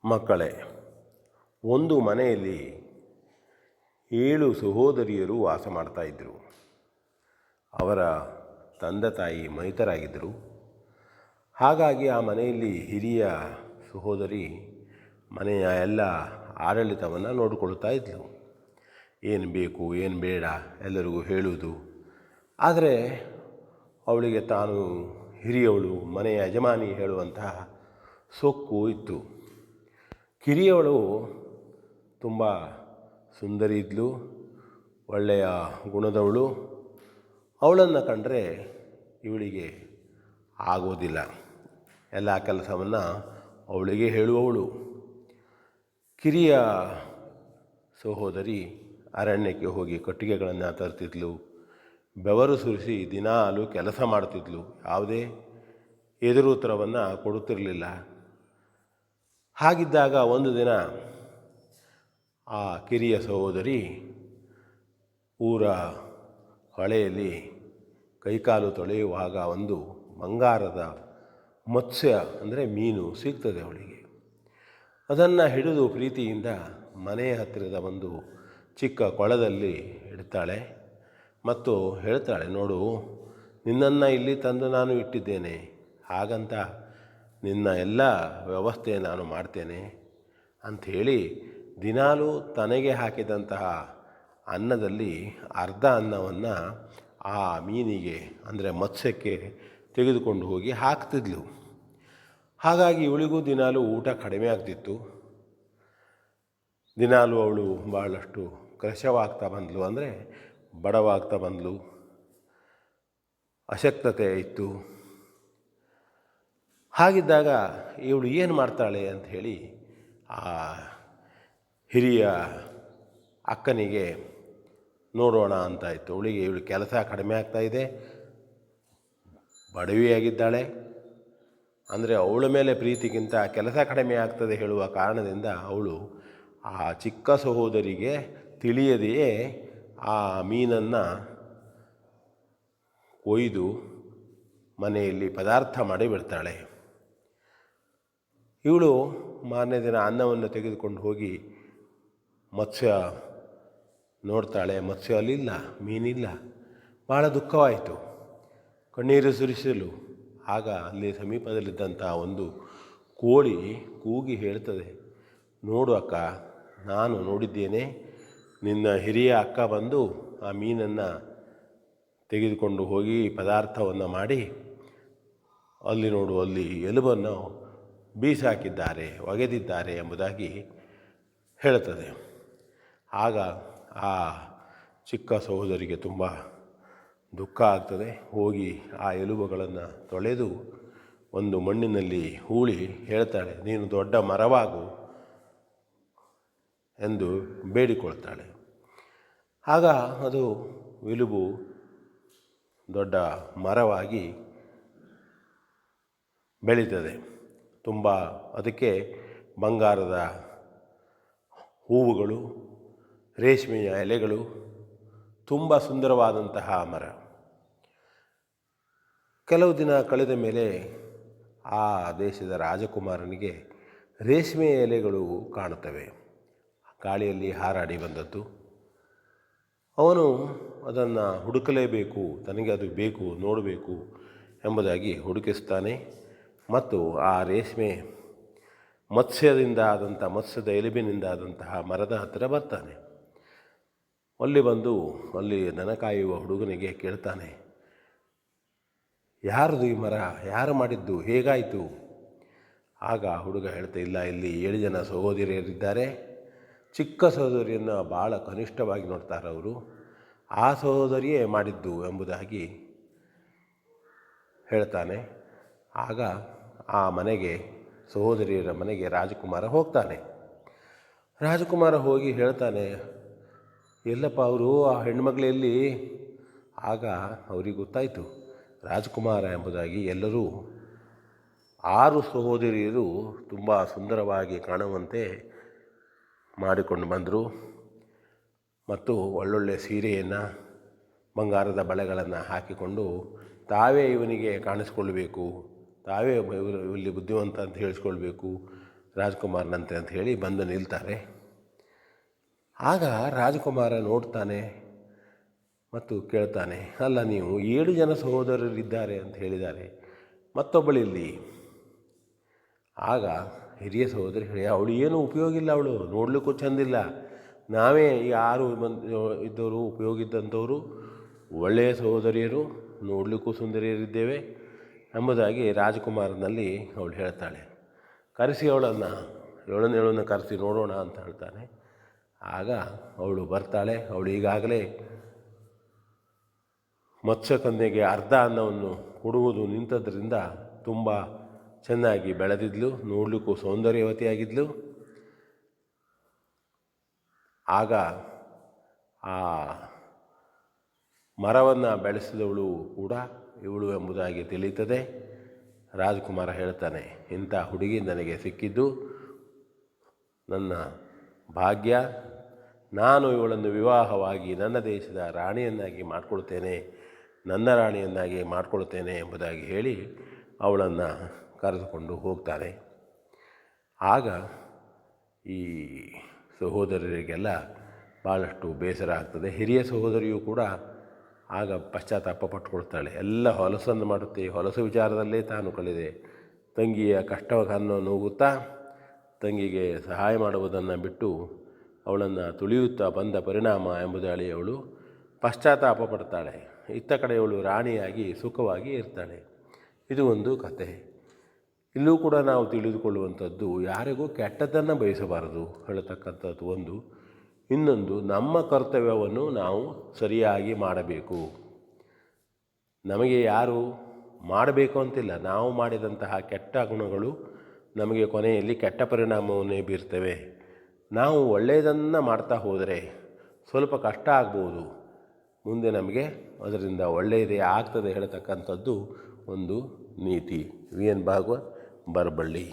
ಮಕ್ಕಳೇ, ಒಂದು ಮನೆಯಲ್ಲಿ 7 ಸಹೋದರಿಯರು ವಾಸ ಮಾಡ್ತಾಯಿದ್ದರು. ಅವರ ತಂದೆ ತಾಯಿ ಮೈತರಾಗಿದ್ದರು. ಹಾಗಾಗಿ ಆ ಮನೆಯಲ್ಲಿ ಹಿರಿಯ ಸಹೋದರಿ ಮನೆಯ ಎಲ್ಲ ಆಡಳಿತವನ್ನು ನೋಡಿಕೊಳ್ತಾ ಇದ್ದರು. ಏನು ಬೇಕು ಏನು ಬೇಡ ಎಲ್ಲರಿಗೂ ಹೇಳುವುದು. ಆದರೆ ಅವಳಿಗೆ ತಾನು ಹಿರಿಯವಳು, ಮನೆಯ ಯಜಮಾನಿ ಹೇಳುವಂತಹ ಸೊಕ್ಕು ಇತ್ತು. ಕಿರಿಯವಳು ತುಂಬ ಸುಂದರಿ ಇದ್ಲು, ಒಳ್ಳೆಯ ಗುಣದವಳು. ಅವಳನ್ನು ಕಂಡರೆ ಇವಳಿಗೆ ಆಗೋದಿಲ್ಲ. ಎಲ್ಲ ಕೆಲಸವನ್ನು ಅವಳಿಗೆ ಹೇಳುವವಳು. ಕಿರಿಯ ಸಹೋದರಿ ಅರಣ್ಯಕ್ಕೆ ಹೋಗಿ ಕಟ್ಟಿಗೆಗಳನ್ನು ತರ್ತಿದ್ಲು, ಬೆವರು ಸುರಿಸಿ ದಿನಾಲೂ ಕೆಲಸ ಮಾಡ್ತಿದ್ಲು. ಯಾವುದೇ ಎದುರುತ್ತರವನ್ನು ಕೊಡುತ್ತಿರಲಿಲ್ಲ. ಹಾಗಿದ್ದಾಗ ಒಂದು ದಿನ ಆ ಕಿರಿಯ ಸಹೋದರಿ ಊರ ಹೊಳೆಯಲ್ಲಿ ಕೈಕಾಲು ತೊಳೆಯುವಾಗ ಒಂದು ಬಂಗಾರದ ಮತ್ಸ್ಯ ಅಂದರೆ ಮೀನು ಸಿಗ್ತದೆ ಅವಳಿಗೆ. ಅದನ್ನು ಹಿಡಿದು ಪ್ರೀತಿಯಿಂದ ಮನೆಯ ಹತ್ತಿರದ ಒಂದು ಚಿಕ್ಕ ಕೊಳದಲ್ಲಿ ಇಡ್ತಾಳೆ ಮತ್ತು ಹೇಳ್ತಾಳೆ, ನೋಡು, ನಿನ್ನನ್ನು ಇಲ್ಲಿ ತಂದು ನಾನು ಇಟ್ಟಿದ್ದೇನೆ, ಹಾಗಂತ ನಿನ್ನ ಎಲ್ಲ ವ್ಯವಸ್ಥೆ ನಾನು ಮಾಡ್ತೇನೆ ಅಂಥೇಳಿ ದಿನಾಲೂ ತನಗೆ ಹಾಕಿದಂತಹ ಅನ್ನದಲ್ಲಿ ಅರ್ಧ ಅನ್ನವನ್ನು ಆ ಮೀನಿಗೆ ಅಂದರೆ ಮತ್ಸ್ಯಕ್ಕೆ ತೆಗೆದುಕೊಂಡು ಹೋಗಿ ಹಾಕ್ತಿದ್ಲು. ಹಾಗಾಗಿ ಇವಳಿಗೂ ದಿನಾಲೂ ಊಟ ಕಡಿಮೆ ಆಗ್ತಿತ್ತು. ದಿನಾಲೂ ಅವಳು ಭಾಳಷ್ಟು ಕೃಶವಾಗ್ತಾ ಬಂದಳು, ಅಂದರೆ ಬಡವಾಗ್ತಾ ಬಂದಳು. ಅಶಕ್ತತೆ ಇತ್ತು. ಹಾಗಿದ್ದಾಗ ಇವಳು ಏನು ಮಾಡ್ತಾಳೆ ಅಂಥೇಳಿ ಆ ಹಿರಿಯ ಅಕ್ಕನಿಗೆ ನೋಡೋಣ ಅಂತಾಯಿತು. ಇವಳು ಕೆಲಸ ಕಡಿಮೆ ಆಗ್ತಾಯಿದೆ, ಬಡವಿಯಾಗಿದ್ದಾಳೆ. ಅಂದರೆ ಅವಳ ಮೇಲೆ ಪ್ರೀತಿಗಿಂತ ಕೆಲಸ ಕಡಿಮೆ ಆಗ್ತದೆ ಹೇಳುವ ಕಾರಣದಿಂದ ಅವಳು ಆ ಚಿಕ್ಕ ಸಹೋದರಿಗೆ ತಿಳಿಯದೆಯೇ ಆ ಮೀನನ್ನು ಕೊಯ್ದು ಮನೆಯಲ್ಲಿ ಪದಾರ್ಥ ಮಾಡಿ ಬಿಡ್ತಾಳೆ. ಇವಳು ಮಾರನೇ ದಿನ ಅನ್ನವನ್ನು ತೆಗೆದುಕೊಂಡು ಹೋಗಿ ಮತ್ಸ್ಯ ನೋಡ್ತಾಳೆ. ಮತ್ಸ್ಯ ಅಲ್ಲಿಲ್ಲ, ಮೀನಿಲ್ಲ. ಭಾಳ ದುಃಖವಾಯಿತು, ಕಣ್ಣೀರು ಸುರಿಸಲು. ಆಗ ಅಲ್ಲಿ ಸಮೀಪದಲ್ಲಿದ್ದಂಥ ಒಂದು ಕೋಳಿ ಕೂಗಿ ಹೇಳ್ತದೆ, ನೋಡು ಅಕ್ಕ, ನಾನು ನೋಡಿದ್ದೇನೆ, ನಿನ್ನ ಹಿರಿಯ ಅಕ್ಕ ಬಂದು ಆ ಮೀನನ್ನು ತೆಗೆದುಕೊಂಡು ಹೋಗಿ ಪದಾರ್ಥವನ್ನು ಮಾಡಿ ಅಲ್ಲಿ ನೋಡು, ಅಲ್ಲಿ ಎಲುಬನ್ನು ಬೀಸಾಕಿದ್ದಾರೆ, ಒಗೆದಿದ್ದಾರೆ ಎಂಬುದಾಗಿ ಹೇಳುತ್ತದೆ. ಆಗ ಆ ಚಿಕ್ಕ ಸಹೋದರಿಗೆ ತುಂಬ ದುಃಖ ಆಗ್ತದೆ. ಹೋಗಿ ಆ ಎಲುಬುಗಳನ್ನು ತೊಳೆದು ಒಂದು ಮಣ್ಣಿನಲ್ಲಿ ಹೂಳಿ ಹೇಳ್ತಾಳೆ, ನೀನು ದೊಡ್ಡ ಮರವಾಗು ಎಂದು ಬೇಡಿಕೊಳ್ತಾಳೆ. ಆಗ ಅದು ಎಲುಬು ದೊಡ್ಡ ಮರವಾಗಿ ಬೆಳೀತದೆ. ತುಂಬ ಅದಕ್ಕೆ ಬಂಗಾರದ ಹೂವುಗಳು, ರೇಷ್ಮೆಯ ಎಲೆಗಳು, ತುಂಬ ಸುಂದರವಾದಂತಹ ಮರ. ಕೆಲವು ದಿನ ಕಳೆದ ಮೇಲೆ ಆ ದೇಶದ ರಾಜಕುಮಾರನಿಗೆ ರೇಷ್ಮೆಯ ಎಲೆಗಳು ಕಾಣುತ್ತವೆ, ಗಾಳಿಯಲ್ಲಿ ಹಾರಾಡಿ ಬಂದದ್ದು. ಅವನು ಅದನ್ನು ಹುಡುಕಲೇಬೇಕು, ತನಗೆ ಅದು ಬೇಕು, ನೋಡಬೇಕು ಎಂಬುದಾಗಿ ಹುಡುಕಿಸ್ತಾನೆ ಮತ್ತು ಆ ರೇಷ್ಮೆ ಮತ್ಸ್ಯದಿಂದ ಆದಂಥ ಮತ್ಸ್ಯದ ಎಲುಬಿನಿಂದ ಆದಂತಹ ಮರದ ಹತ್ತಿರ ಬರ್ತಾನೆ. ಅಲ್ಲಿ ಬಂದು ಅಲ್ಲಿ ದನ ಕಾಯುವ ಹುಡುಗನಿಗೆ ಕೇಳ್ತಾನೆ, ಯಾರದು ಈ ಮರ, ಯಾರು ಮಾಡಿದ್ದು, ಹೇಗಾಯಿತು? ಆಗ ಹುಡುಗ ಹೇಳ್ತಾ, ಇಲ್ಲ, ಇಲ್ಲಿ 7 ಜನ ಸಹೋದರಿಯರಿದ್ದಾರೆ. ಚಿಕ್ಕ ಸಹೋದರಿಯನ್ನು ಭಾಳ ಕನಿಷ್ಠವಾಗಿ ನೋಡ್ತಾರೆ ಅವರು, ಆ ಸಹೋದರಿಯೇ ಮಾಡಿದ್ದು ಎಂಬುದಾಗಿ ಹೇಳ್ತಾನೆ. ಆಗ ಆ ಮನೆಗೆ, ಸಹೋದರಿಯರ ಮನೆಗೆ ರಾಜಕುಮಾರ ಹೋಗ್ತಾನೆ. ರಾಜಕುಮಾರ ಹೋಗಿ ಹೇಳ್ತಾನೆ, ಎಲ್ಲಪ್ಪ ಅವರು, ಆ ಹೆಣ್ಮಗಳಲ್ಲಿ? ಆಗ ಅವರಿಗೆ ಗೊತ್ತಾಯಿತು ರಾಜಕುಮಾರ ಎಂಬುದಾಗಿ. ಎಲ್ಲರೂ 6 ಸಹೋದರಿಯರು ತುಂಬ ಸುಂದರವಾಗಿ ಕಾಣುವಂತೆ ಮಾಡಿಕೊಂಡು ಬಂದರು ಮತ್ತು ಒಳ್ಳೊಳ್ಳೆ ಸೀರೆಯನ್ನು, ಬಂಗಾರದ ಬಳೆಗಳನ್ನು ಹಾಕಿಕೊಂಡು ತಾವೇ ಇವನಿಗೆ ಕಾಣಿಸ್ಕೊಳ್ಬೇಕು, ತಾವೇ ಇಲ್ಲಿ ಬುದ್ಧಿವಂತ ಅಂತ ಹೇಳಿಸ್ಕೊಳ್ಬೇಕು, ರಾಜ್ಕುಮಾರನಂತೆ ಅಂತ ಹೇಳಿ ಬಂದು ನಿಲ್ತಾರೆ. ಆಗ ರಾಜಕುಮಾರ ನೋಡ್ತಾನೆ ಮತ್ತು ಕೇಳ್ತಾನೆ, ಅಲ್ಲ ನೀವು 7 ಜನ ಸಹೋದರರಿದ್ದಾರೆ ಅಂತ ಹೇಳಿದ್ದಾರೆ, ಮತ್ತೊಬ್ಬಳಿಲ್ಲಿ. ಆಗ ಹಿರಿಯ ಸಹೋದರಿ ಹೇಳಿ, ಅವಳು ಏನೂ ಉಪಯೋಗ ಇಲ್ಲ, ಅವಳು ನೋಡಲಿಕ್ಕೂ ಚೆಂದಿಲ್ಲ, ನಾವೇ 6 ಇದ್ದವರು ಉಪಯೋಗ ಇದ್ದಂಥವರು, ಒಳ್ಳೆಯ ಸಹೋದರಿಯರು, ನೋಡಲಿಕ್ಕೂ ಸುಂದರಿಯರಿದ್ದೇವೆ ಎಂಬುದಾಗಿ ರಾಜಕುಮಾರನಲ್ಲಿ ಅವಳು ಹೇಳ್ತಾಳೆ. ಕರೆಸಿ ಅವಳನ್ನು ಕರೆಸಿ ನೋಡೋಣ ಅಂತ ಹೇಳ್ತಾನೆ. ಆಗ ಅವಳು ಬರ್ತಾಳೆ. ಅವಳು ಈಗಾಗಲೇ ಮತ್ಸ್ಯಕನ್ಯೆಗೆ ಅರ್ಧ ಅನ್ನವನ್ನು ಕೊಡುವುದು ನಿಂತದ್ರಿಂದ ತುಂಬ ಚೆನ್ನಾಗಿ ಬೆಳೆದಿದ್ಲು, ನೋಡಲಿಕ್ಕೂ ಸೌಂದರ್ಯವತಿಯಾಗಿದ್ಲು. ಆಗ ಆ ಮರವನ್ನು ಬೆಳೆಸಿದವಳು ಕೂಡ ಇವಳು ಎಂಬುದಾಗಿ ತಿಳಿಯುತ್ತದೆ. ರಾಜಕುಮಾರ ಹೇಳ್ತಾನೆ, ಇಂಥ ಹುಡುಗಿ ನನಗೆ ಸಿಕ್ಕಿದ್ದು ನನ್ನ ಭಾಗ್ಯ, ನಾನು ಇವಳನ್ನು ವಿವಾಹವಾಗಿ ನನ್ನ ದೇಶದ ರಾಣಿಯನ್ನಾಗಿ ಮಾಡಿಕೊಳ್ತೇನೆ, ನನ್ನ ರಾಣಿಯನ್ನಾಗಿ ಮಾಡಿಕೊಳ್ತೇನೆ ಎಂಬುದಾಗಿ ಹೇಳಿ ಅವಳನ್ನು ಕರೆದುಕೊಂಡು ಹೋಗ್ತಾನೆ. ಆಗ ಈ ಸಹೋದರರಿಗೆಲ್ಲ ಭಾಳಷ್ಟು ಬೇಸರ ಆಗ್ತದೆ. ಹಿರಿಯ ಸಹೋದರಿಯು ಕೂಡ ಆಗ ಪಶ್ಚಾತ್ತಾಪ ಪಟ್ಟುಕೊಳ್ತಾಳೆ. ಎಲ್ಲ ಹೊಲಸನ್ನು ಮಾಡುತ್ತೆ, ಹೊಲಸು ವಿಚಾರದಲ್ಲೇ ತಾನು ಕಳೆದೆ. ತಂಗಿಯ ಕಷ್ಟವನ್ನು ನೋಗುತ್ತಾ ತಂಗಿಗೆ ಸಹಾಯ ಮಾಡುವುದನ್ನು ಬಿಟ್ಟು ಅವಳನ್ನು ತುಳಿಯುತ್ತಾ ಬಂದ ಪರಿಣಾಮ ಎಂಬುದಾಗಿ ಅವಳು ಪಶ್ಚಾತ್ತಾಪ ಪಡ್ತಾಳೆ. ಇತ್ತ ಕಡೆ ಅವಳು ರಾಣಿಯಾಗಿ ಸುಖವಾಗಿ ಇರ್ತಾಳೆ. ಇದು ಒಂದು ಕತೆ. ಇಲ್ಲೂ ಕೂಡ ನಾವು ತಿಳಿದುಕೊಳ್ಳುವಂಥದ್ದು, ಯಾರಿಗೂ ಕೆಟ್ಟದ್ದನ್ನು ಬಯಸಬಾರದು ಹೇಳತಕ್ಕಂಥದ್ದು ಒಂದು. ಇನ್ನೊಂದು, ನಮ್ಮ ಕರ್ತವ್ಯವನ್ನು ನಾವು ಸರಿಯಾಗಿ ಮಾಡಬೇಕು. ನಮಗೆ ಯಾರು ಮಾಡಬೇಕು ಅಂತಿಲ್ಲ, ನಾವು ಮಾಡಿದಂತಹ ಕೆಟ್ಟ ಗುಣಗಳು ನಮಗೆ ಕೊನೆಯಲ್ಲಿ ಕೆಟ್ಟ ಪರಿಣಾಮವನ್ನೇ ಬೀರ್ತವೆ. ನಾವು ಒಳ್ಳೆಯದನ್ನು ಮಾಡ್ತಾ ಹೋದರೆ ಸ್ವಲ್ಪ ಕಷ್ಟ ಆಗ್ಬೋದು, ಮುಂದೆ ನಮಗೆ ಅದರಿಂದ ಒಳ್ಳೆಯದೇ ಆಗ್ತದೆ ಹೇಳತಕ್ಕಂಥದ್ದು ಒಂದು ನೀತಿ. V N Bhagwat, Baraballi.